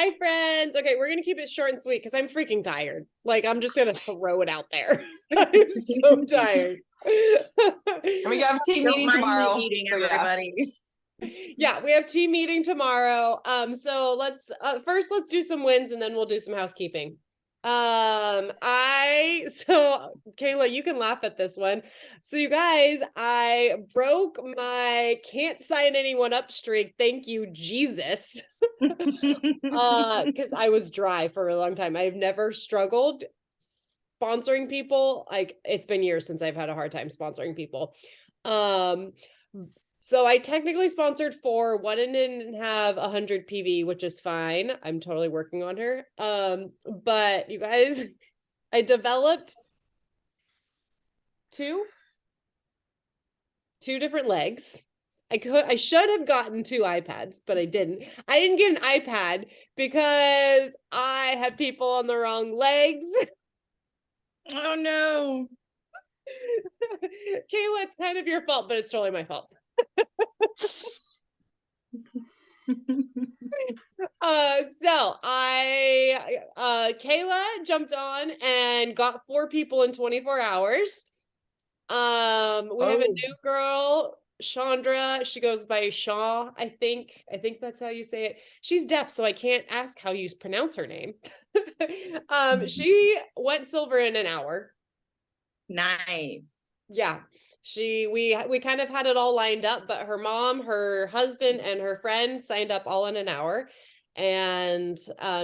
Hi, friends. Okay, we're gonna keep it short and sweet because I'm freaking tired. Like, I'm just gonna throw it out there. I'm so tired. And we have team Don't meeting mind tomorrow. me eating, so everybody. Yeah, we have team meeting tomorrow. So let's first let's do some wins and then we'll do some housekeeping. Kayla, you can laugh at this one. So you guys, I broke my can't sign anyone up streak. Thank you, Jesus. Because I was dry for a long time. I've never struggled sponsoring people. Like, it's been years since I've had a hard time sponsoring people. So I technically sponsored 4. One didn't have 100 PV, which is fine. I'm totally working on her. But you guys, I developed two different legs. I should have gotten 2 iPads, but I didn't. I didn't get an iPad because I had people on the wrong legs. Oh no. Kayla, it's kind of your fault, but it's totally my fault. So Kayla jumped on and got 4 people in 24 hours. We have a new girl, Chandra. She goes by Shaw, I think. I think that's how you say it. She's deaf, so I can't ask how you pronounce her name. She went silver in an hour. Nice. Yeah. We kind of had it all lined up, but her mom, her husband, and her friend signed up all in an hour. And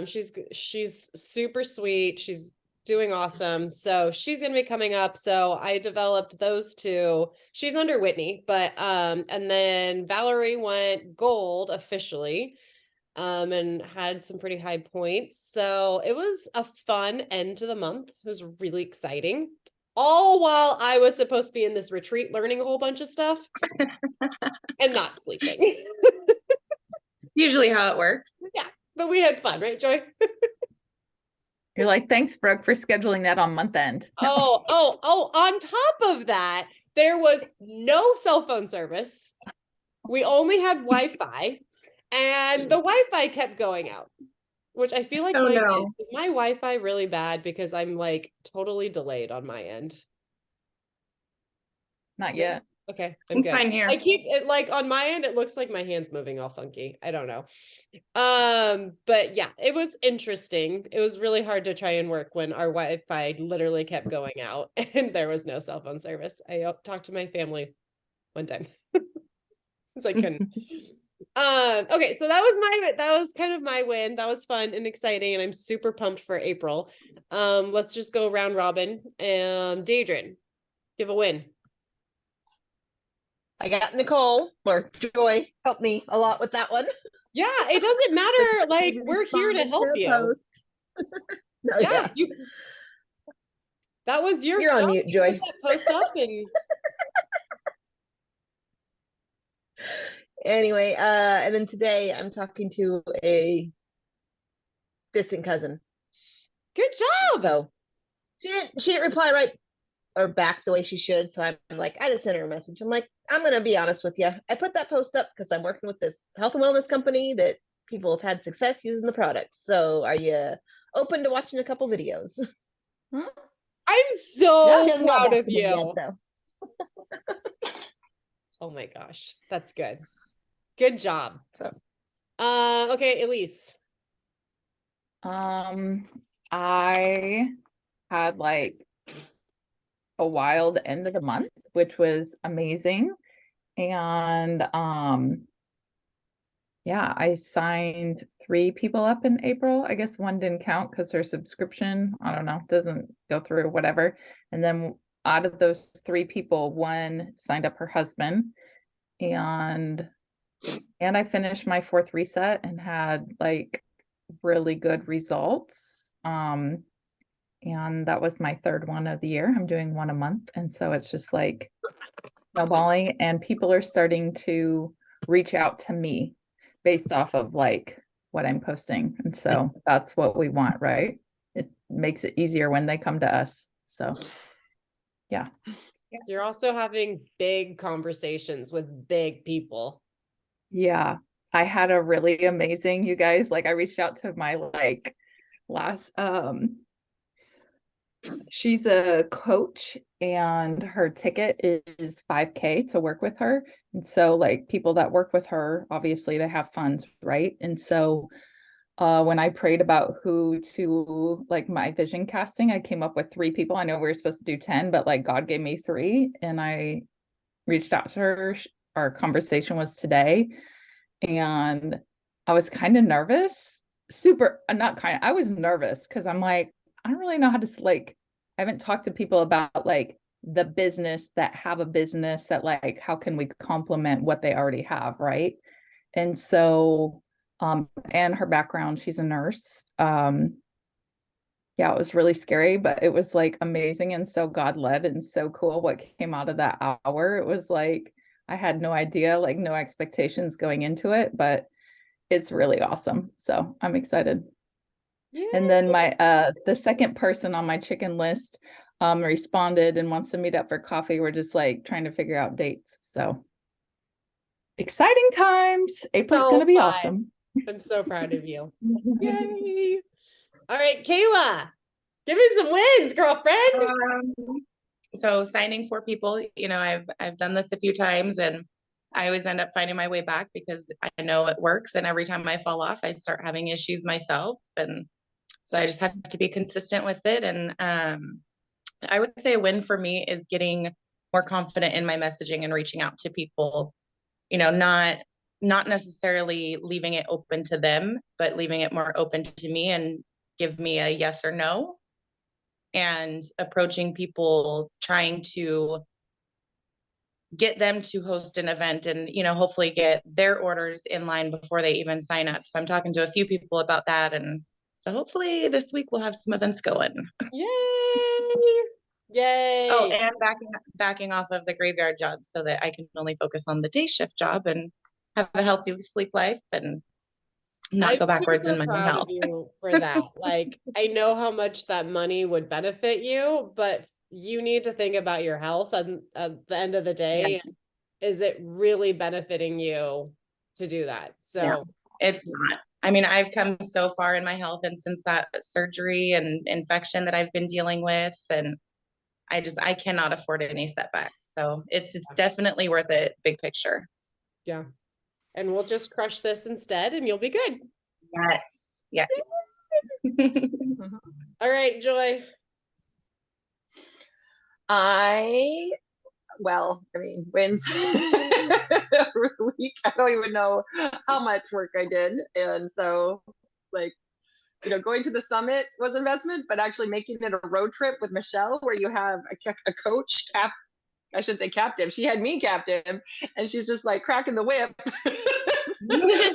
she's super sweet. She's doing awesome. So she's gonna be coming up. So I developed those 2. She's under Whitney, but and then Valerie went gold officially. And had some pretty high points. So it was a fun end to the month. It was really exciting. All while I was supposed to be in this retreat learning a whole bunch of stuff and not sleeping. Usually how it works. Yeah, but we had fun, right, Joy? You're like, thanks, Brooke, for scheduling that on month end. Oh, on top of that, there was no cell phone service. We only had Wi-Fi, and the Wi-Fi kept going out, which I feel like is my Wi-Fi really bad because I'm like totally delayed on my end. Not yet. Okay, It's fine here. I keep it like on my end, it looks like my hand's moving all funky. I don't know. But yeah, it was interesting. It was really hard to try and work when our Wi-Fi literally kept going out and there was no cell phone service. I talked to my family one time. So I couldn't. Okay, so that was kind of my win. That was fun and exciting, and I'm super pumped for April. Let's just go round robin. Deidre, give a win. I got Nicole or Joy helped me a lot with that one. Yeah, it doesn't matter. Like, we're here to help you. Yeah, that was your You're stuff. on mute, Joy. Put that post up and Anyway, and then today I'm talking to a distant cousin. good job. So she didn't reply right or back the way she should. So I'm like, I just sent her a message. I'm like, I'm gonna be honest with you. I put that post up because I'm working with this health and wellness company that people have had success using the products. So are you open to watching a couple videos? I'm so She hasn't got proud back of to me yet, you. though. Oh my gosh, that's good. Good job. So. Okay, Elise. I had like a wild end of the month, which was amazing. And yeah, I signed 3 people up in April. I guess one didn't count because her subscription, I don't know, doesn't go through or whatever. And then out of those 3 people, one signed up her husband, and I finished my 4th reset and had like really good results. And that was my 3rd one of the year. I'm doing one a month. And so it's just like snowballing, and people are starting to reach out to me based off of like what I'm posting. And so that's what we want, right? It makes it easier when they come to us. So yeah. You're also having big conversations with big people. Yeah. I had a really amazing, you guys, like I reached out to my like last she's a coach and her ticket is 5K to work with her. And so like people that work with her, obviously they have funds, right? And so when I prayed about who to like my vision casting, I came up with 3 people. I know we were supposed to do 10, but like God gave me 3 and I reached out to her. Our conversation was today and I was kind of nervous. Super, not kind of, I was nervous because I'm like, I don't really know how to like, I haven't talked to people about like the business that have a business that like, how can we complement what they already have, right? And so, and her background, she's a nurse. Yeah, it was really scary, but it was like amazing and so God led and so cool what came out of that hour. It was like I had no idea, like no expectations going into it, but it's really awesome. So I'm excited. And then Yeah. my the second person on my chicken list responded and wants to meet up for coffee. We're just like trying to figure out dates. So exciting times. April's So gonna be fun. awesome. I'm so proud of you. Yay. All right, Kayla, give me some wins, girlfriend. So signing 4 people, I've done this a few times and I always end up finding my way back because I know it works. And every time I fall off, I start having issues myself. And so I just have to be consistent with it. And I would say a win for me is getting more confident in my messaging and reaching out to people, not necessarily leaving it open to them, but leaving it more open to me and give me a yes or no, and approaching people, trying to get them to host an event and, hopefully get their orders in line before they even sign up. So I'm talking to a few people about that. And so hopefully this week we'll have some events going. Yay. Yay. Oh, and backing off of the graveyard job so that I can only focus on the day shift job and have a healthy sleep life and not I'm go backwards in super my proud of health. you for that. Like, I know how much that money would benefit you, but you need to think about your health and at the end of the day. Yeah. Is it really benefiting you to do that? Yeah. So It's not. I mean, I've come so far in my health and since that surgery and infection that I've been dealing with, and I cannot afford any setbacks. So it's definitely worth it, big picture. yeah. And we'll just crush this instead and you'll be good. Yes. Yes. All right, Joy. Well, I mean, wins every week. I don't even know how much work I did. And so, like, going to the summit was investment, but actually making it a road trip with Michelle where you have a coach, I shouldn't say captive. She had me captive, and she's just like cracking the whip.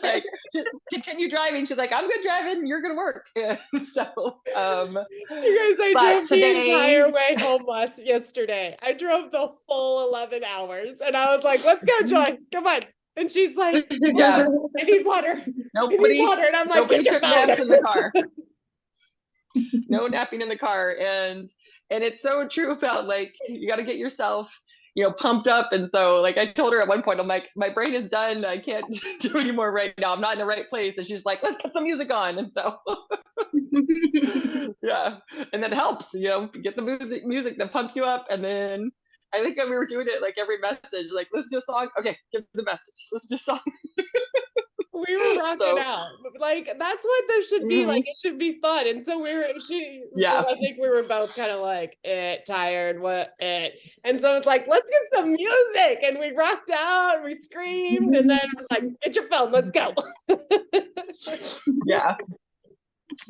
Like, just continue driving. She's like, I'm good driving. You're gonna work. Yeah. So, You guys, I drove the entire way home yesterday. I drove the full 11 hours, and I was like, "Let's go, Joy. Come on." And she's like, yeah, "I need water. I need nobody water." And I'm like, nobody "Get your took naps phone." in the car. No napping in the car, and it's so true about like you got to get yourself pumped up. And so like I told her at one point, I'm like, my brain is done, I can't do anymore right now, I'm not in the right place. And she's like, let's put some music on. And so yeah, and that helps, get the music that pumps you up. And then I think we were doing it like every message, like let's do a song, okay, give the message, let's do a song. We were rocking So, out. Like, that's what this should be. Like, it should be fun. And so yeah, I think we were both kind of like, tired, And so it's like, let's get some music. And we rocked out, and we screamed. And then it was like, get your phone, let's go. yeah.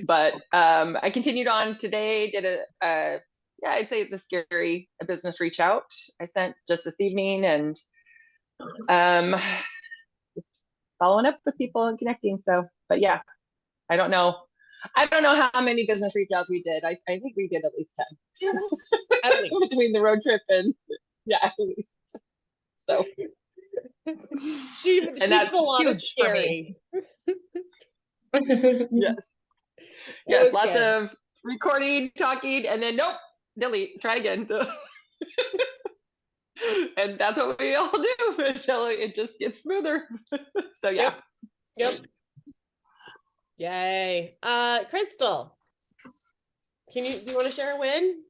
But I continued on today, did yeah, I'd say it's a scary business reach out I sent just this evening, and just following up with people and connecting. So, but yeah, I don't know how many business reach outs we did. I think we did at least 10. At least. Between the road trip and yeah, at least. So She's that's a lot of huge for scary. Yes. Yes, lots of recording, talking, and then nope, delete, try again. And that's what we all do until it just gets smoother. So yeah. Yep. Yep. Yay. Crystal, do you want to share a win?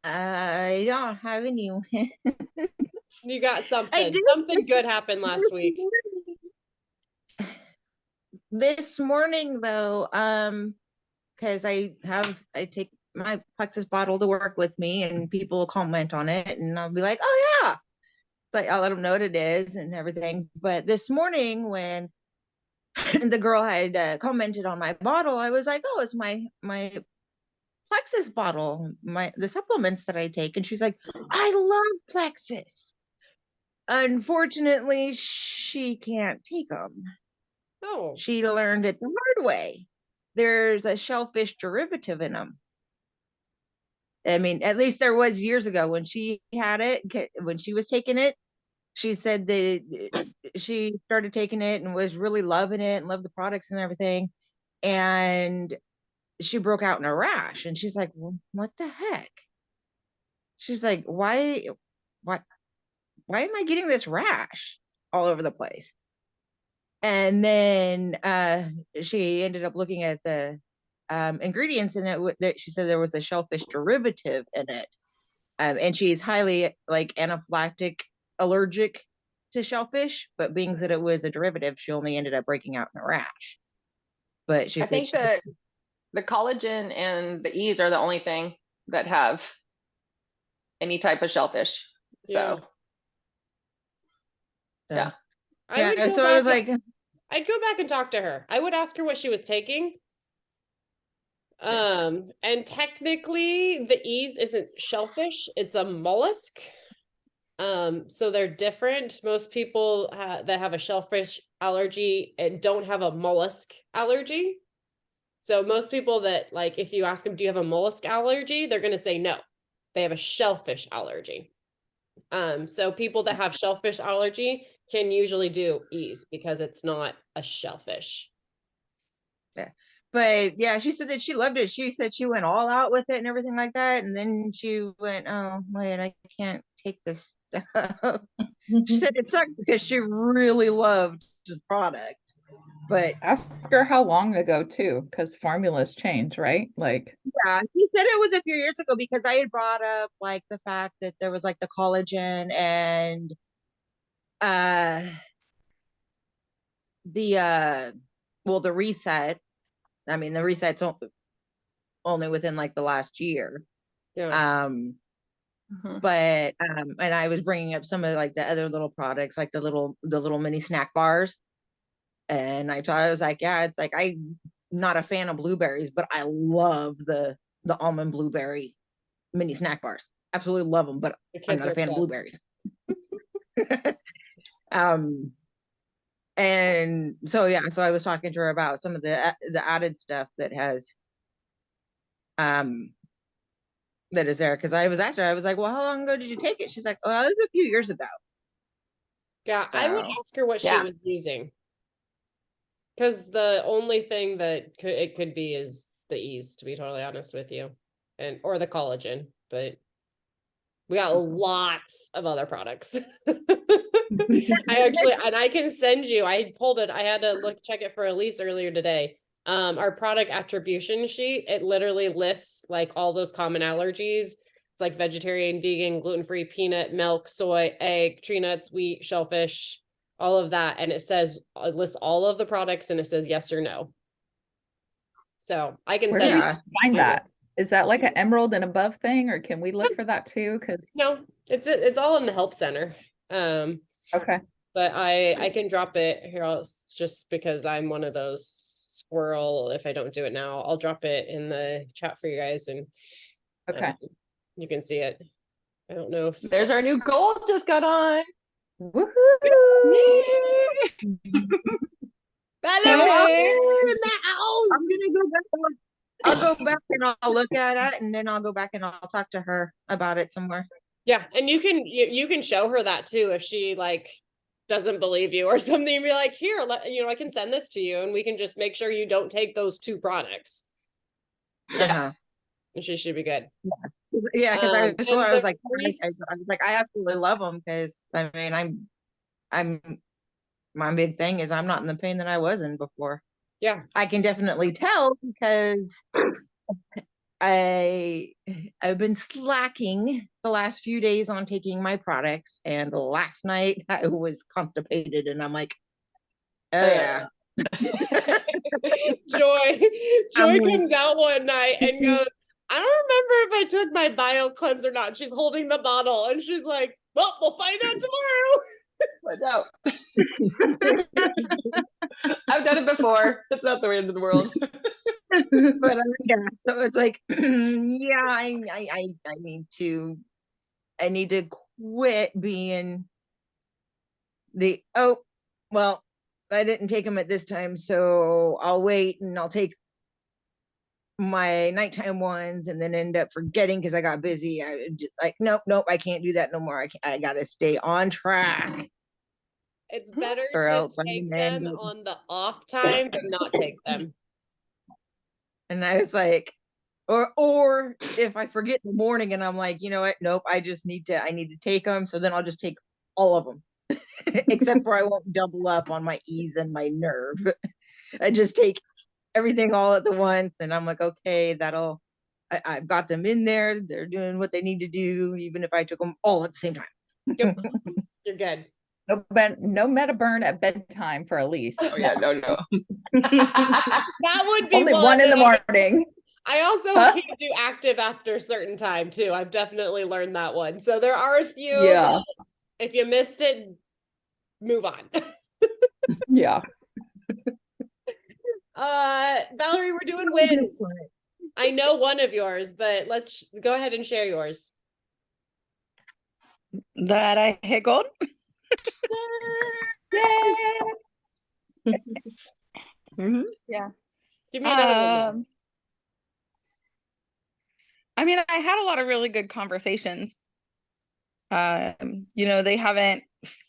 I don't have any. You got I something. did Something good happened last week. this morning though, because I take my Plexus bottle to work with me, and people comment on it, and I'll be like, oh yeah. So I'll let them know what it is and everything. But this morning when the girl had commented on my bottle, I was like, oh, it's my Plexus bottle, the supplements that I take. And she's like, I love Plexus. Unfortunately, she can't take them. Oh. She learned it the hard way. There's a shellfish derivative in them. I mean, at least there was years ago when she had it, when she was taking it. She said that she started taking it and was really loving it and loved the products and everything. And she broke out in a rash, and she's like, well, what the heck? She's like, why am I getting this rash all over the place? And then she ended up looking at the ingredients in it. She said there was a shellfish derivative in it. And she's highly like anaphylactic allergic to shellfish, but being that it was a derivative, she only ended up breaking out in a rash. But she I said think that the collagen and the E's are the only thing that have any type of shellfish. Yeah. So yeah. I so I was like, I'd go back and talk to her. I would ask her what she was taking. And technically the E's isn't shellfish, it's a mollusk. So they're different. Most people that have a shellfish allergy and don't have a mollusk allergy. So most people that, like, if you ask them, do you have a mollusk allergy? They're going to say no. They have a shellfish allergy. So people that have shellfish allergy can usually do E's because it's not a shellfish. yeah. But yeah, she said that she loved it. She said she went all out with it and everything like that. And then she went, oh, wait, I can't take this stuff. She said it sucked because she really loved the product. But Ask her how long ago too, because formulas change, right? Like, yeah, she said it was a few years ago because I had brought up like the fact that there was like the collagen and the reset. I mean, the reset's only within like the last year. Yeah. But and I was bringing up some of like the other little products, like the little mini snack bars. And I was like, yeah, it's like I'm not a fan of blueberries, but I love the almond blueberry mini snack bars. Absolutely love them, but I'm not a fan of blueberries. And so yeah, so I was talking to her about some of the added stuff that has that is there, because I was asking her, I was like, well, how long ago did you take it? She's like, well, it was a few years ago. Yeah, I would ask her what she was using. Because the only thing that it could be is the E's, to be totally honest with you, or the collagen, but we got lots of other products. I can send you, I pulled it, I had to check it for Elise earlier today. Our product attribution sheet, it literally lists like all those common allergies. It's like vegetarian, vegan, gluten-free, peanut, milk, soy, egg, tree nuts, wheat, shellfish, all of that. And it lists all of the products and it says yes or no. So I can where send do we Yeah. find that? Is that like an emerald and above thing, or can we look for that too? Because No, it's all in the help center. okay. But I can drop it here, just because I'm one of those squirrel. If I don't do it now, I'll drop it in the chat for you guys, and Okay. you can see it. I don't know if There's our new goal just got on. Woohoo! Hello in the house. I'm gonna go back. I'll go back and I'll look at it, and then I'll go back and I'll talk to her about it some more. Yeah, and you can show her that too if she like doesn't believe you or something. Be like, here, I can send this to you, and we can just make sure you don't take those two products. Uh-huh. And she should be good. Yeah, because I was, And I the was like, grief, I was like, I absolutely love them because I mean, I'm, my big thing is I'm not in the pain that I was in before. yeah, I can definitely tell because I've been slacking the last few days on taking my products, and last night I was constipated, and I'm like, oh yeah. Joy, I'm Joy like, comes out one night and goes, I don't remember if I took my bio cleanse or not. She's holding the bottle and she's like, well, we'll find out tomorrow. But no, I've done it before. It's not the end of the world. but yeah, so it's like, yeah, I need to quit being the, oh, well, I didn't take them at this time, so I'll wait and I'll take my nighttime ones and then end up forgetting because I got busy. I just like, nope, I can't do that no more. I gotta stay on track It's better or to else I'm take gonna end them up. on the off time than not take them. And I was like, or if I forget in the morning and I'm like, you know what? Nope, I need to take them. So then I'll just take all of them, except for I won't double up on my ease and my nerve. I just take everything all at the once, and I'm like, okay, I've got them in there. They're doing what they need to do, even if I took them all at the same time. Yep, you're good. No meta burn at bedtime for Elise. Oh yeah, no. That would be Only one in the that morning. I also Huh? can't do active after a certain time too. I've definitely learned that one. So there are a few Yeah. that if you missed it, move on. Yeah. Valerie, we're doing wins. I know one of yours, but let's go ahead and share yours. That I hit gold. Mhm. Yeah. Give me another one though. I mean, I had a lot of really good conversations. They haven't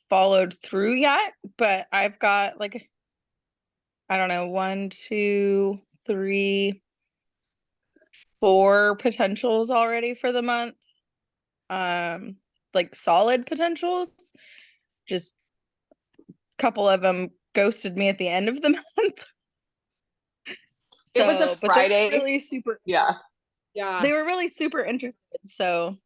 followed through yet, but I've got like, I don't know, 1, 2, 3, 4 potentials already for the month. Like solid potentials. Just a couple of them ghosted me at the end of the month. It was a But they were Friday. really super. Yeah. Yeah. They were really super interested. So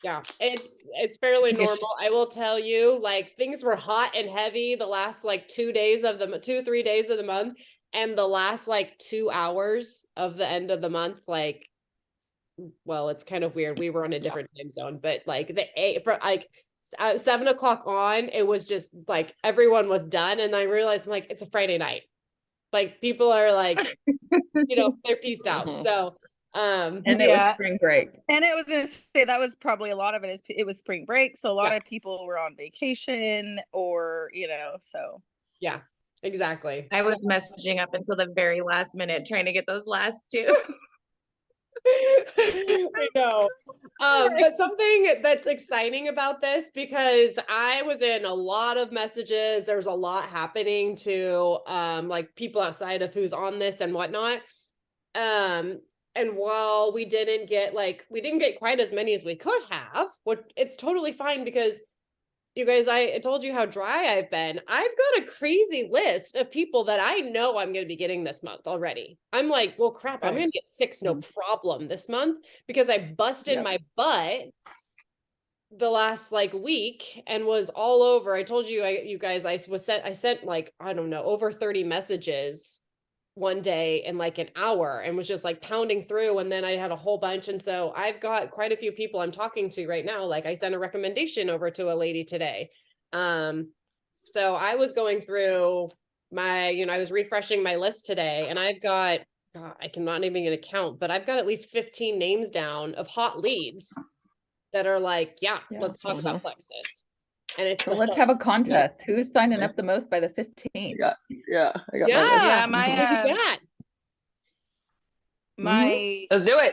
yeah, it's fairly I guess normal. just- I will tell you, like things were hot and heavy the last like 3 days of the month, and the last like 2 hours of the end of the month, like, well, it's kind of weird. We were on a different time zone, but like the 7 o'clock on, it was just like everyone was done, and I realized I'm like, it's a Friday night. Like people are like, they're pieced out. Mhm. So And it was Yeah. spring break. And it was going to say that was probably a lot of it was spring break. So a lot Yeah. of people were on vacation or, so. yeah, exactly. I was messaging up until the very last minute trying to get those last two. I know. But something that's exciting about this, because I was in a lot of messages, there's a lot happening to like people outside of who's on this and whatnot. And while we didn't get quite as many as we could have, it's totally fine, because you guys, I told you how dry I've been. I've got a crazy list of people that I know I'm going to be getting this month already. I'm like, well, crap, I'm Right. going to get 6 no problem this month, because I busted Yep. my butt the last like week and was all over. I told you, I sent like, I don't know, over 30 messages one day in like an hour, and was just like pounding through. And then I had a whole bunch. And so I've got quite a few people I'm talking to right now. Like I sent a recommendation over to a lady today. So I was going through I was refreshing my list today, and I've got, God, I cannot even get a count, but I've got at least 15 names down of hot leads that are like, yeah. Let's talk about plexus. And it's So let's have a contest. Who's signing up the most by the 15th? Yeah. I got yeah, my list. Yeah, look at that. Let's do it.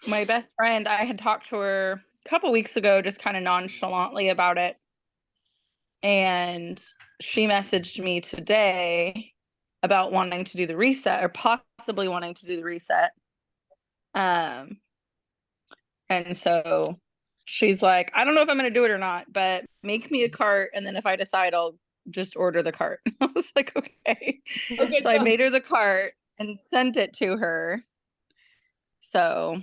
My best friend, I had talked to her a couple weeks ago, just kind of nonchalantly about it. And she messaged me today about wanting to do the reset, or possibly wanting to do the reset. And so she's like, I don't know if I'm going to do it or not, but make me a cart. And then if I decide, I'll just order the cart. I was like, okay. Okay, So I made her the cart and sent it to her. So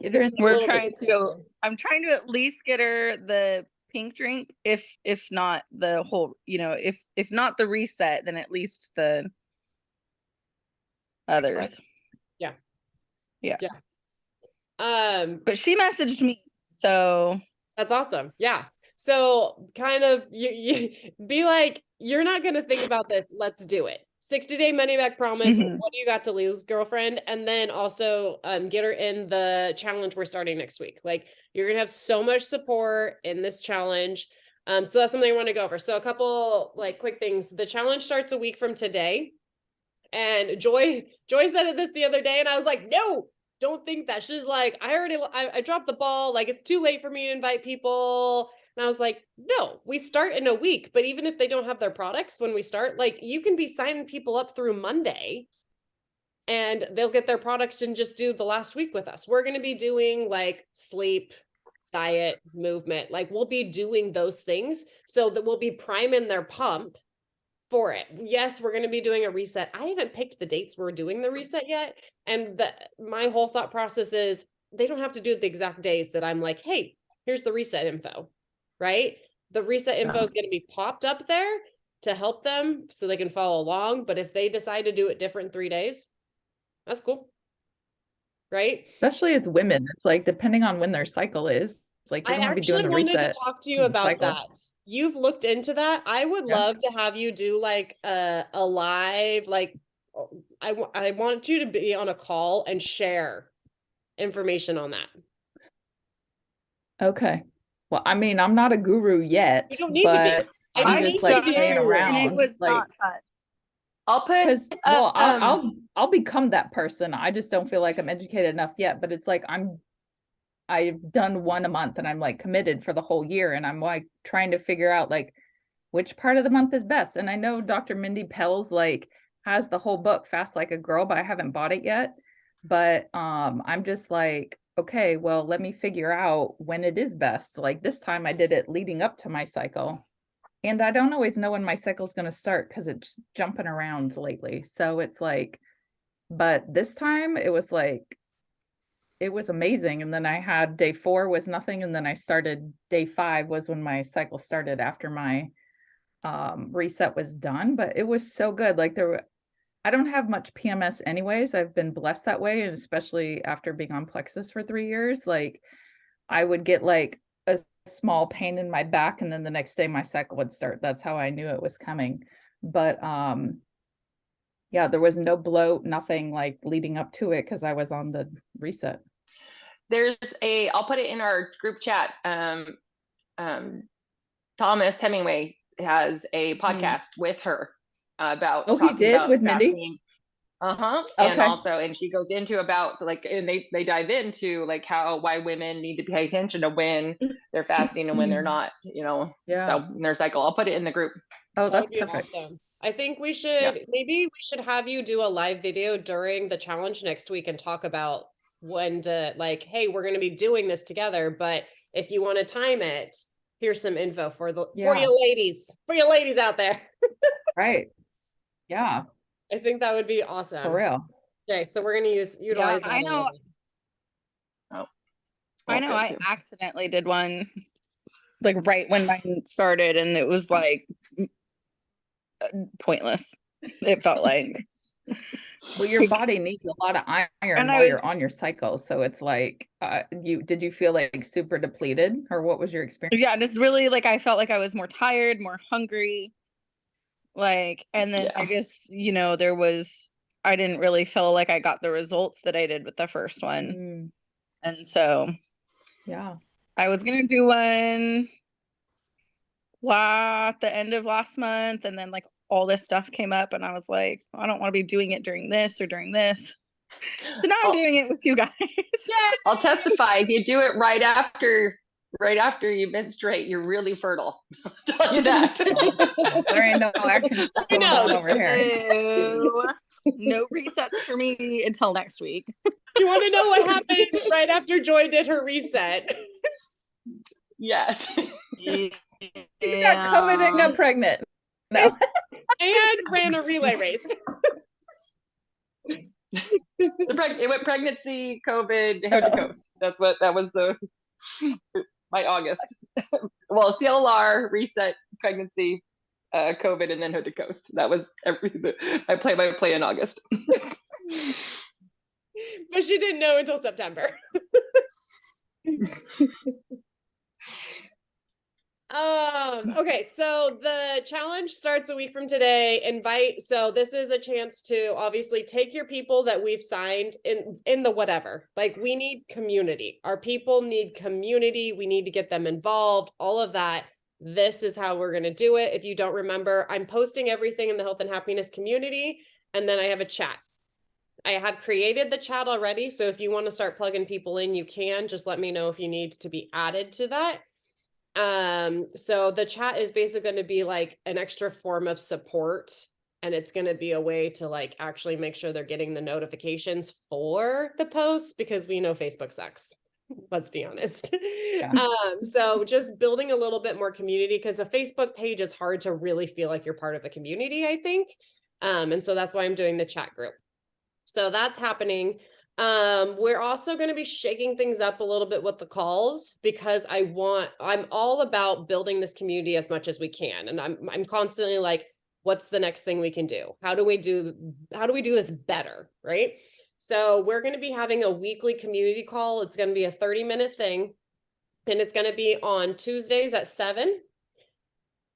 Get her in This is a we're little bit trying to go, easier. I'm trying to at least get her the pink drink, if not the whole, if not the reset, then at least the others. Yeah. Yeah. But she messaged me, so that's awesome. Yeah. So kind of you be like, you're not going to think about this. Let's do it. 60-day money back promise. Mhm. What do you got to lose, girlfriend? And then also get her in the challenge we're starting next week. Like, you're going to have so much support in this challenge. So that's something I want to go over. So a couple like quick things. The challenge starts a week from today. And Joy said it this the other day, and I was like, no, don't think that. She's like, I dropped the ball. Like, it's too late for me to invite people. And I was like, no, we start in a week. But even if they don't have their products when we start, like, you can be signing people up through Monday and they'll get their products and just do the last week with us. We're going to be doing like sleep, diet, movement. Like, we'll be doing those things so that we'll be priming their pump for it. Yes, we're going to be doing a reset. I haven't picked the dates we're doing the reset yet. And my whole thought process is they don't have to do it the exact days that I'm like, hey, here's the reset info, right? The reset info is going to be popped up there to help them so they can follow along. But if they decide to do it different 3 days, that's cool. Right? Especially as women, it's like depending on when their cycle is. It's like you I don't want to be doing actually the wanted to reset. talk to you about cycle. that. You've looked into that. I would Yeah. love to have you do like a live, like I want you to be on a call and share information on that. Okay. Well, I mean, I'm not a guru yet, You don't need to be. but I don't I'm need just you to like be a playing guru. and it around. was Like, not fun. I'll put because well, um, I'll become that person. I just don't feel like I'm educated enough yet. But it's like I've done one a month and I'm like committed for the whole year, and I'm like trying to figure out like which part of the month is best. And I know Dr. Mindy Pell's like has the whole book Fast Like a Girl, but I haven't bought it yet. But I'm just like, okay, well, let me figure out when it is best. Like this time I did it leading up to my cycle. And I don't always know when my cycle is going to start because it's jumping around lately. So it's like, but this time it was like, it was amazing. And then I had day 4 was nothing. And then I started day 5 was when my cycle started after my reset was done. But it was so good. Like I don't have much PMS anyways. I've been blessed that way. And especially after being on Plexus for 3 years, like I would get like a small pain in my back and then the next day my cycle would start. That's how I knew it was coming. But yeah, there was no bloat, nothing like leading up to it because I was on the reset. I'll put it in our group chat. Thomas Hemingway has a podcast with her about he did about with Mindy? fasting. And Okay. also, and she goes into about like, and they dive into like why women need to pay attention to when they're fasting and when they're not, Yeah. so in their cycle. I'll put it in the group. Oh, That that's would be perfect. awesome. I think maybe we should have you do a live video during the challenge next week and talk about when to like, hey, we're going to be doing this together, but if you want to time it, here's some info for you ladies out there. Right. Yeah, I think that would be awesome. for real. Okay, so we're going to utilize that. I know. Oh, I know. I accidentally did one like right when mine started, and it was like pointless. It felt like. Well, your body needs a lot of iron while you're on your cycle. So it's like, did you feel like super depleted or what was your experience? Yeah, just really like I felt like I was more tired, more hungry. Like, and then I guess, I didn't really feel like I got the results that I did with the first one. And so, yeah, I was going to do one at the end of last month. And then like all this stuff came up and I was like, I don't want to be doing it during this or during this. So now I'm doing it with you guys. I'll testify. If you do it right after you menstruate, you're really fertile. I'll tell you that. there ain't no action going on over here. No resets for me until next week. You want to know what happened right after Joy did her reset? Yes. You got COVID and got pregnant. No. And ran a relay race. It went pregnancy, COVID, Hood to Coast. That was my August. Well, CLR, reset, pregnancy, COVID, and then Hood to Coast. That was my play in August. But she didn't know until September. Okay, so the challenge starts a week from today. So this is a chance to obviously take your people that we've signed in the whatever. Like, we need community. Our people need community. We need to get them involved, all of that. This is how we're going to do it. If you don't remember, I'm posting everything in the health and happiness community, and then I have a chat. I have created the chat already, so if you want to start plugging people in, you can. Just let me know if you need to be added to that. So the chat is basically going to be like an extra form of support, and it's going to be a way to like actually make sure they're getting the notifications for the posts, because we know Facebook sucks. Let's be honest. Yeah. So just building a little bit more community, because a Facebook page is hard to really feel like you're part of a community, I think. And so that's why I'm doing the chat group. So that's happening. We're also going to be shaking things up a little bit with the calls, because I'm all about building this community as much as we can. And I'm constantly like, what's the next thing we can do? How do we do this better? Right. So we're going to be having a weekly community call. It's going to be a 30-minute thing, and it's going to be on Tuesdays at 7.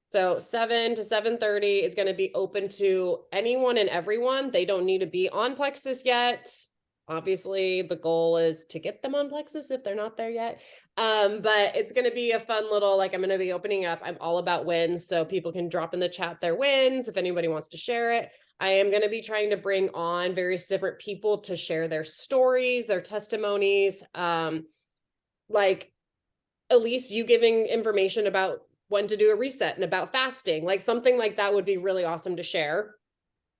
So 7 to 7:30 is going to be open to anyone and everyone. They don't need to be on Plexus yet. Obviously, the goal is to get them on Plexus if they're not there yet. But it's going to be a fun little, like, I'm going to be opening up. I'm all about wins, so people can drop in the chat their wins if anybody wants to share it. I am going to be trying to bring on various different people to share their stories, their testimonies, like at least you giving information about when to do a reset and about fasting, like something like that would be really awesome to share.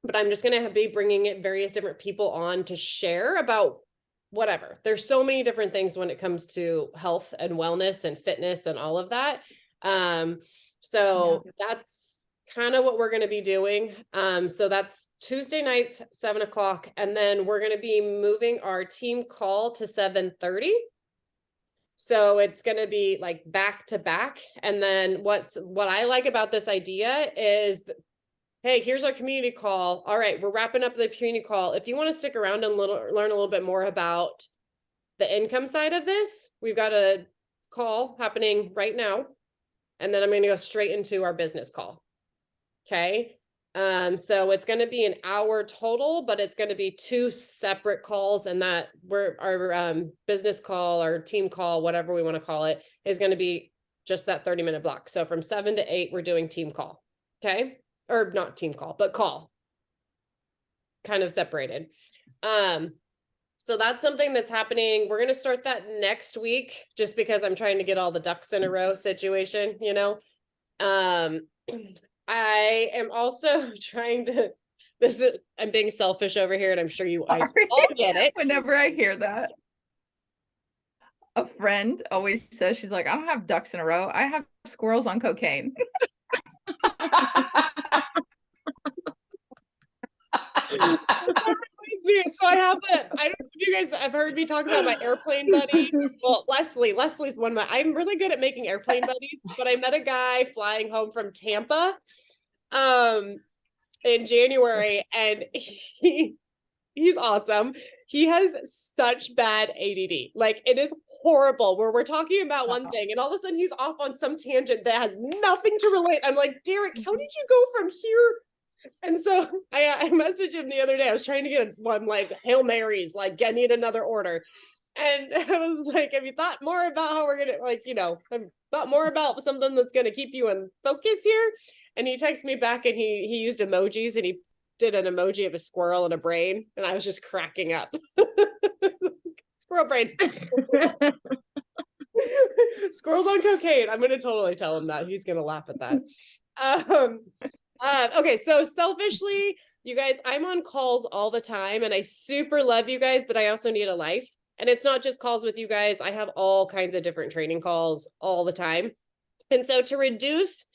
But I'm just going to be bringing in various different people on to share about whatever. There's so many different things when it comes to health and wellness and fitness and all of that. So that's kind of what we're going to be doing. So that's Tuesday nights, 7 o'clock. And then we're going to be moving our team call to 7:30. So it's going to be like back to back. And then what I like about this idea is, hey, here's our community call. All right, we're wrapping up the community call. If you want to stick around and learn a little bit more about the income side of this, we've got a call happening right now. And then I'm going to go straight into our business call. Okay. So it's going to be an hour total, but it's going to be 2 separate calls, and that our business call, our team call, whatever we want to call it, is going to be just that 30-minute block. So from 7 to 8, we're doing team call. Okay. Or not team call, but call, kind of separated. So that's something that's happening. We're going to start that next week, just because I'm trying to get all the ducks in a row situation, you know. I am also trying to, I'm being selfish over here, and I'm sure you guys all get it. Whenever I hear that, a friend always says, she's like, I don't have ducks in a row. I have squirrels on cocaine. So I don't know if you guys have heard me talk about my airplane buddy. Well, Leslie's one of my, I'm really good at making airplane buddies, but I met a guy flying home from Tampa in January, and he's awesome. He has such bad ADD. Like, it is horrible, where we're talking about one thing and all of a sudden he's off on some tangent that has nothing to relate. I'm like, Derek, how did you go from here? And so I messaged him the other day. I was trying to get one like Hail Marys, like, I need another order. And I was like, have you thought more about how we're going to, like, you know, thought more about something that's going to keep you in focus here? And he texted me back, and he used emojis, and he did an emoji of a squirrel and a brain. And I was just cracking up. Squirrel brain. Squirrels on cocaine. I'm going to totally tell him that. He's going to laugh at that. Okay, so selfishly, You guys, I'm on calls all the time and I super love you guys, but I also need a life. And it's not just calls with you guys. I have all kinds of different training calls all the time. And so to reduce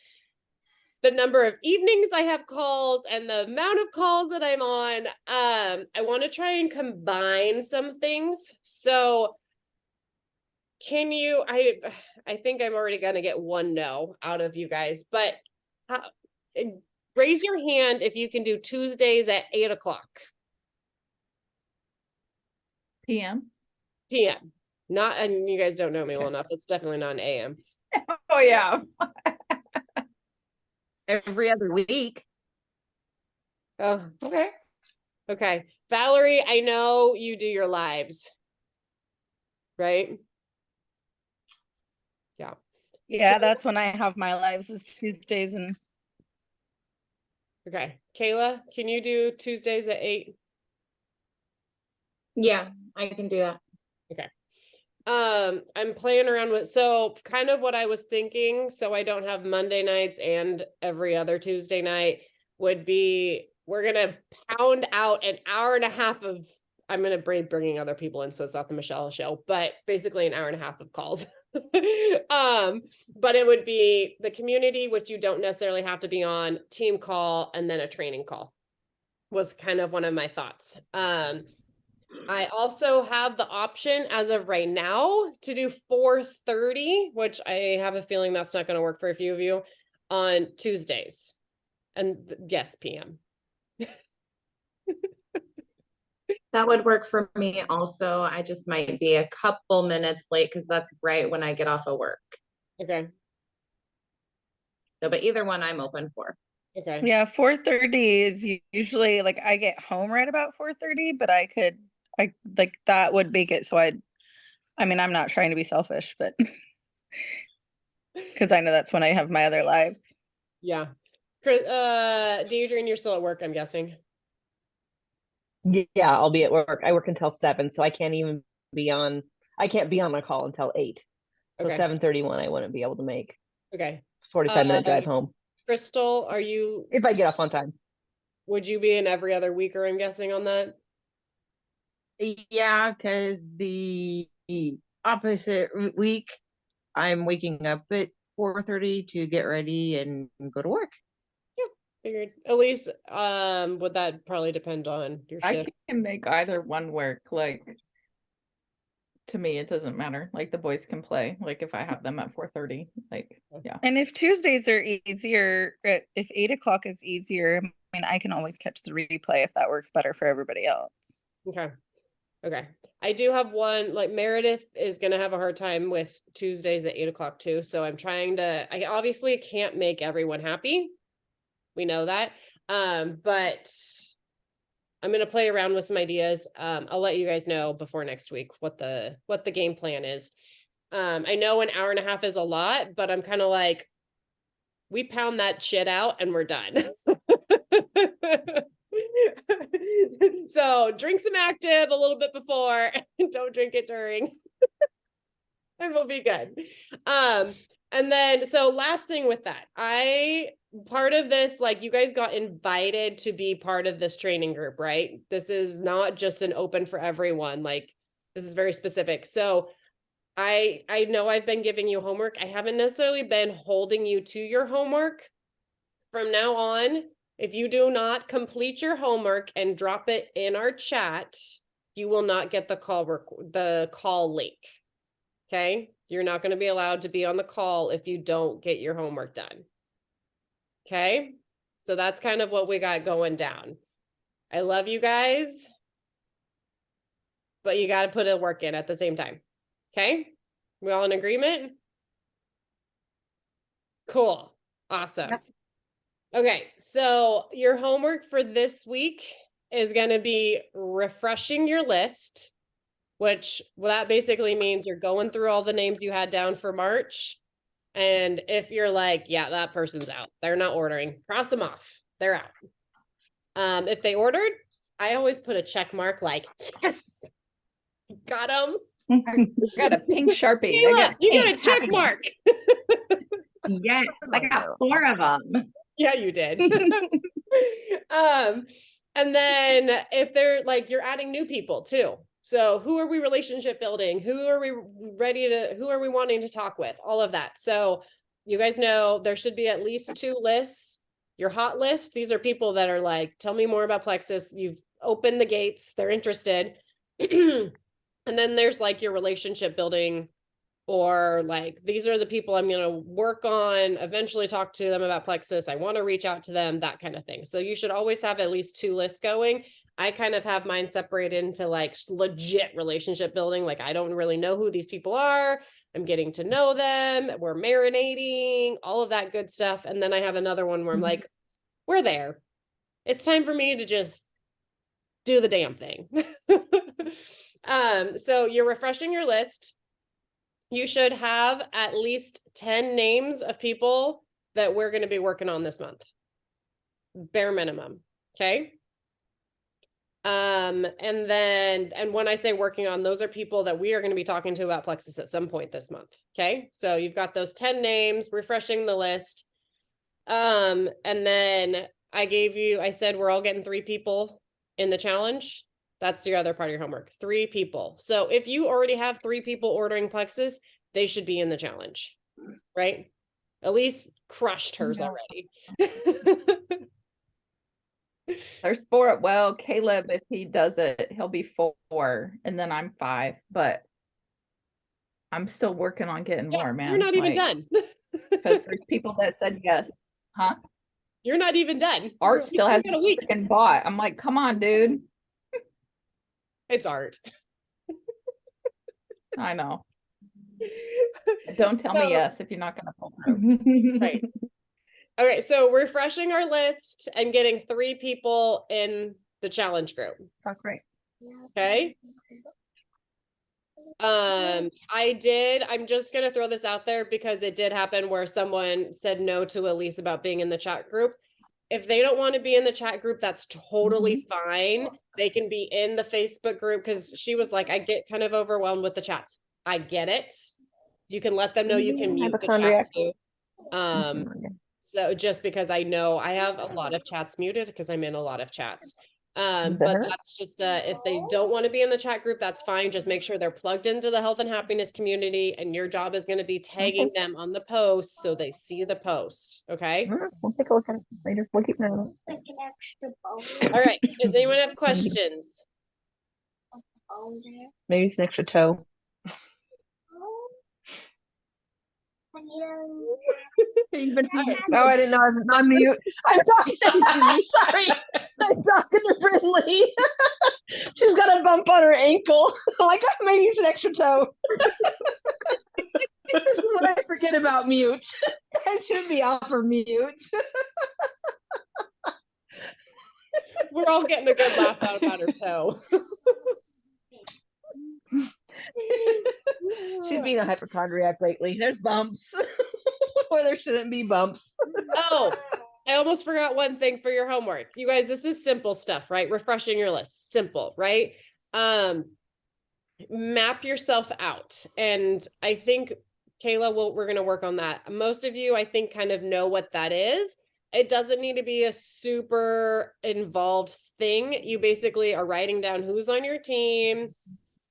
the number of evenings I have calls and the amount of calls that I'm on, I want to try and combine some things. So can you, I think I'm already going to get one no out of you guys, but raise your hand if you can do Tuesdays at 8:00 PM. PM. Not, and you guys don't know me well enough. It's definitely not an AM. Oh yeah. Every other week. Oh, Okay. okay. Valerie, I know you do your lives, right? Yeah. Yeah, that's when I have my lives is Tuesdays and Okay. Kayla, can you do Tuesdays at 8? Yeah, I can do that. Okay. I'm playing around with, so kind of what I was thinking, so I don't have Monday nights and every other Tuesday night would be, we're going to pound out an hour and a half of, I'm going to be bringing other people in, so it's not the Michelle show, but basically an hour and a half of calls. But it would be the community, which you don't necessarily have to be on, team call, and then a training call was kind of one of my thoughts. I also have the option as of right now to do 4:30, which I have a feeling that's not going to work for a few of you on Tuesdays. And yes, PM. That would work for me also. I just might be a couple minutes late because that's right when I get off of work. Okay. So, but either one I'm open for. Okay. yeah, 4:30 is usually like I get home right about 4:30, but I like that would make it so I mean, I'm not trying to be selfish, but because I know that's when I have my other lives. Yeah. Deidre, you're still at work, I'm guessing. Yeah, I'll be at work. I work until 7, so I can't even be on. I can't be on a call until 8. So Okay. 7:31, I wouldn't be able to make. Okay. It's a 45-minute drive home Crystal, are you, if I get off on time. would you be in every other weeker, I'm guessing, on that? Yeah, because the opposite week, I'm waking up at 4:30 to get ready and go to work. Figured. Elise, would that probably depend on your I shift? can make either one work. Like, to me, it doesn't matter. Like, the boys can play. Like, if I have them at 4:30, like, yeah. And if Tuesdays are easier, if 8:00 is easier, I mean, I can always catch the replay if that works better for everybody else. Okay. Okay. I do have one, like Meredith is going to have a hard time with Tuesdays at 8:00 too. So I'm trying to, I obviously can't make everyone happy. We know that. But I'm going to play around with some ideas. I'll let you guys know before next week what the game plan is. I know an hour and a half is a lot, but I'm kind of like, we pound that shit out and we're done. So drink some active a little bit before, don't drink it during, and we'll be good. And then, so last thing with that, part of this, like you guys got invited to be part of this training group, right? This is not just an open for everyone. Like this is very specific. So I know I've been giving you homework. I haven't necessarily been holding you to your homework. From now on, if you do not complete your homework and drop it in our chat, you will not get the call link. Okay? You're not going to be allowed to be on the call if you don't get your homework done. Okay? So that's kind of what we got going down. I love you guys, but you got to put the work in at the same time. Okay? We all in agreement? Cool. Awesome. Yep. Okay, so your homework for this week is going to be refreshing your list, which that basically means you're going through all the names you had down for March. And if you're like, yeah, that person's out, they're not ordering, cross them off. They're out. If they ordered, I always put a check mark like, yes, got them. Got a pink Sharpie. You got a check mark. Yes, I got 4 of them. Yeah, you did. And then if they're like, you're adding new people too. So who are we relationship building? Who are we wanting to talk with? All of that. So you guys know there should be at least 2 lists. Your hot list, these are people that are like, tell me more about Plexus. You've opened the gates, they're interested. And then there's like your relationship building, or like, these are the people I'm going to work on, eventually talk to them about Plexus. I want to reach out to them, that kind of thing. So you should always have at least 2 lists going. I kind of have mine separated into like legit relationship building. Like, I don't really know who these people are. I'm getting to know them. We're marinating, all of that good stuff. And then I have another one where I'm like, we're there. It's time for me to just do the damn thing. So you're refreshing your list. You should have at least 10 names of people that we're going to be working on this month. Bare minimum. Okay. And when I say working on, those are people that we are going to be talking to about Plexus at some point this month. Okay. So you've got those 10 names, refreshing the list. And then I said, we're all getting 3 people in the challenge. That's your other part of your homework. 3 people. So if you already have 3 people ordering Plexus, they should be in the challenge, right? Elise crushed hers already. There's 4. Well, Caleb, if he does it, he'll be 4, and then I'm 5. But I'm still working on getting more, man. You're not even done. Because there's people that said yes. Huh? You're not even done. Art still has a week and bought. I'm like, come on, dude. It's Art. I know. Don't tell me yes if you're not going to pull through. Right. Okay, so refreshing our list and getting 3 people in the challenge group. Talk right. Okay. I'm just gonna throw this out there because it did happen where someone said no to Elise about being in the chat group. If they don't want to be in the chat group, that's totally fine. They can be in the Facebook group, because she was like, I get kind of overwhelmed with the chats. I get it. You can let them know you can mute the chat too. So just because I know I have a lot of chats muted because I'm in a lot of chats. But that's just, if they don't want to be in the chat group, that's fine. Just make sure they're plugged into the health and happiness community, and your job is going to be tagging them on the post so they see the post. Okay. We'll take a look at it later. We'll keep notes. All right. Does anyone have questions? Maybe it's an extra toe. Oh, I didn't know I was on mute. I'm talking. Sorry, I'm talking to Brindley. She's got a bump on her ankle. I'm like, oh, maybe it's an extra toe. This is what I forget about mute. I should be off of mute. We're all getting a good laugh out about her toe. She's being a hypochondriac lately. There's bumps where there shouldn't be bumps. Oh, I almost forgot one thing for your homework. You guys, this is simple stuff, right? Refreshing your list. Simple, right? Map yourself out. And I think, Kayla, we're going to work on that. Most of you, I think, kind of know what that is. It doesn't need to be a super involved thing. You basically are writing down who's on your team,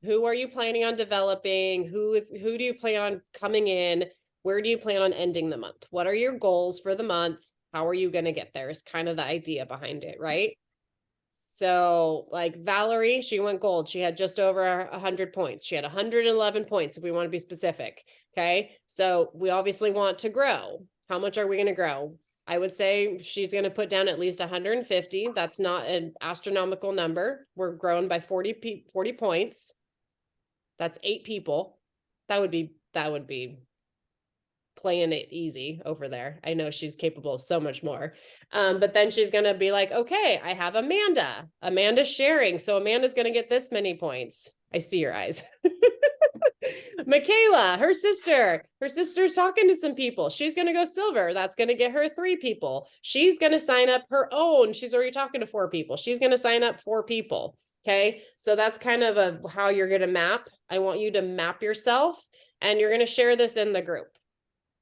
who are you planning on developing, who do you plan on coming in, where do you plan on ending the month, what are your goals for the month, how are you going to get there is kind of the idea behind it, right? So like Valerie, she went gold. She had just over 100 points. She had 111 points if we want to be specific. Okay. So we obviously want to grow. How much are we going to grow? I would say she's going to put down at least 150. That's not an astronomical number. We're growing by 40 points. That's 8 people. That would be playing it easy over there. I know she's capable of so much more. But then she's going to be like, okay, I have Amanda. Amanda's sharing. So Amanda's going to get this many points. I see your eyes. Michaela, her sister's talking to some people. She's going to go silver. That's going to get her 3 people. She's going to sign up her own. She's already talking to 4 people. She's going to sign up 4 people. Okay. So that's kind of how you're going to map. I want you to map yourself, and you're going to share this in the group.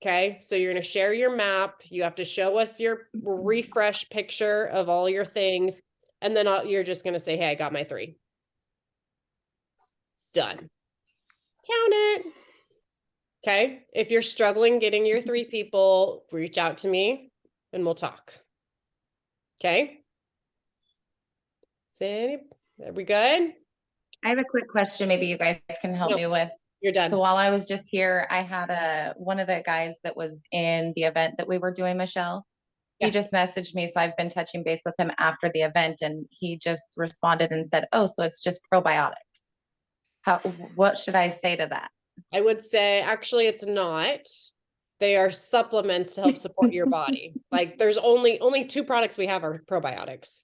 Okay, so you're going to share your map. You have to show us your refresh picture of all your things. And then you're just going to say, hey, I got my 3. Done. Count it. Okay, if you're struggling getting your 3 people, reach out to me and we'll talk. Okay. Are we good? I have a quick question maybe you guys can help No, me with. you're done. So while I was just here, I had one of the guys that was in the event that we were doing, Michelle. Yeah. He just messaged me, so I've been touching base with him after the event, and he just responded and said, "Oh, so it's just probiotics." What should I say to that? I would say actually it's not. They are supplements to help support your body. Like there's only 2 products we have are probiotics.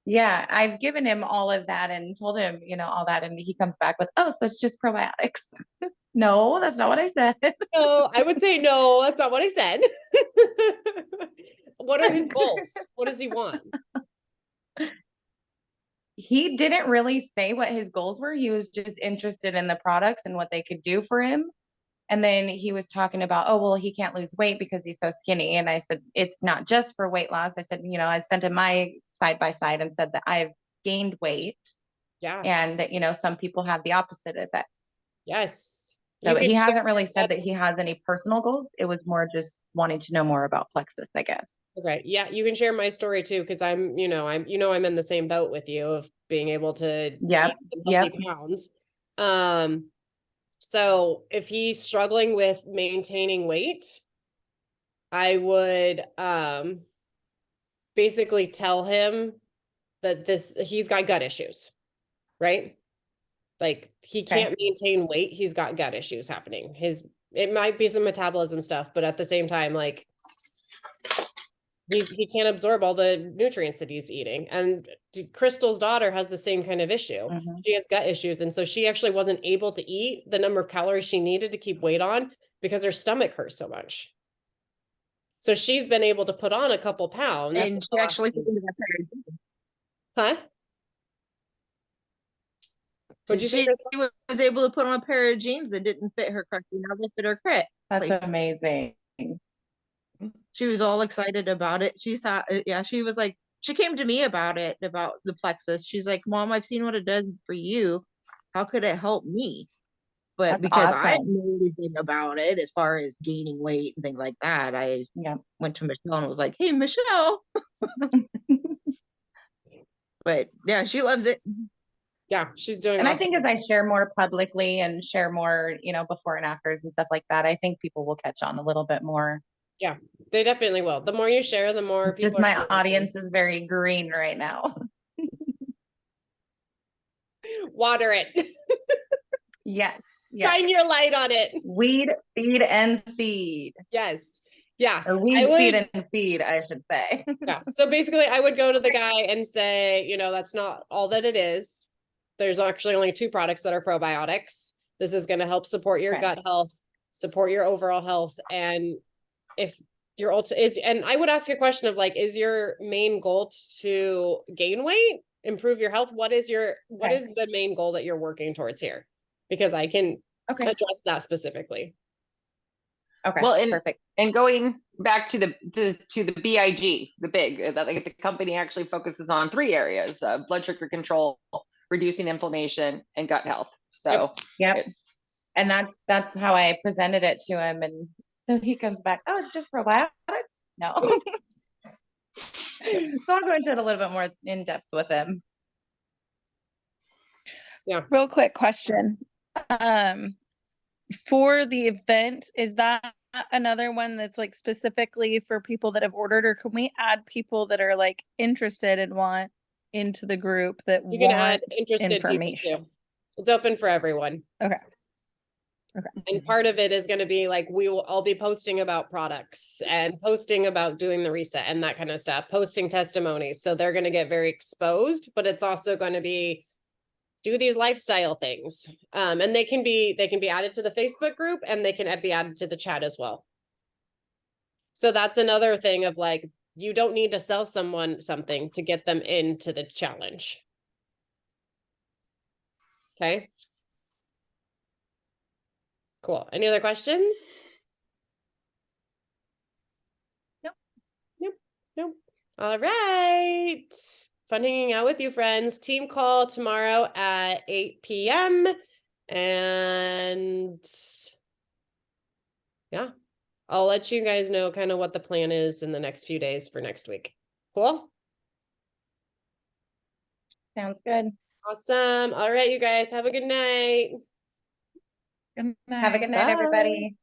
Yeah, I've given him all of that and told him, all that, and he comes back with, "Oh, so it's just probiotics." No, that's not what I said. No, I would say no, that's not what I said. What are his goals? What does he want? He didn't really say what his goals were. He was just interested in the products and what they could do for him. And then he was talking about, oh, well, he can't lose weight because he's so skinny. And I said, it's not just for weight loss. I said, I sent him my side by side and said that I've gained weight. Yeah. And that, some people have the opposite effects. Yes. So he hasn't really said that he has any personal goals. It was more just wanting to know more about Plexus, I guess. Okay. Yeah, you can share my story too, because I'm in the same boat with you of being able to Yep. gain 50 pounds. So if he's struggling with maintaining weight, I would basically tell him that he's got gut issues, right? Like he can't maintain weight. He's got gut issues happening. It might be some metabolism stuff, but at the same time, like he can't absorb all the nutrients that he's eating. And Crystal's daughter has the same kind of issue. She has gut issues. And so she actually wasn't able to eat the number of calories she needed to keep weight on because her stomach hurts so much. So she's been able to put on a couple pounds. And she actually Huh? What'd you say, Crystal? She was able to put on a pair of jeans that didn't fit her correctly. Now they fit her crit. That's amazing. She was all excited about it. She saw, she was like, she came to me about it, about the Plexus. She's like, Mom, I've seen what it does for you. How could it help me? But That's because awesome. I didn't know anything about it as far as gaining weight and things like that, I went to Michelle and was like, hey, Michelle. But yeah, she loves it. Yeah, she's doing and awesome. I think as I share more publicly and share more, before and afters and stuff like that, I think people will catch on a little bit more. Yeah, they definitely will. The more you share, the more it's just my audience is very green right now. Water it. Yes. Shine your light on it. Weed, feed, and seed. Yes. Yeah. Or weed, seed, and feed, I should say. Yeah. So basically I would go to the guy and say, that's not all that it is. There's actually only 2 products that are probiotics. This is going to help support your gut health, support your overall health. And if your and I would ask a question of like, is your main goal to gain weight, improve your health? What is the main goal that you're working towards here? Because I can address that specifically. Okay. Well, perfect. And going back to the BIG, the big, that the company actually focuses on 3 areas: blood sugar control, reducing inflammation, and gut health. So and that's how I presented it to him, and so he comes back, oh, it's just probiotics? No. So I'll go into it a little bit more in depth with him. Yeah. Real quick question. For the event, is that another one that's like specifically for people that have ordered, or can we add people that are like interested and want into the group that You can add want interested information? people too. It's open for everyone. Okay. And part of it is going to be like, I'll be posting about products and posting about doing the reset and that kind of stuff, posting testimonies. So they're going to get very exposed, but it's also going to be do these lifestyle things. And they can be added to the Facebook group, and they can be added to the chat as well. So that's another thing of like, you don't need to sell someone something to get them into the challenge. Okay. Cool. Any other questions? Nope. Nope. All right. Fun hanging out with you, friends. Team call tomorrow at 8 p.m. And yeah, I'll let you guys know kind of what the plan is in the next few days for next week. Cool. Sounds good. Awesome. All right, you guys have a good night. Good night. Have a good night, Bye. everybody.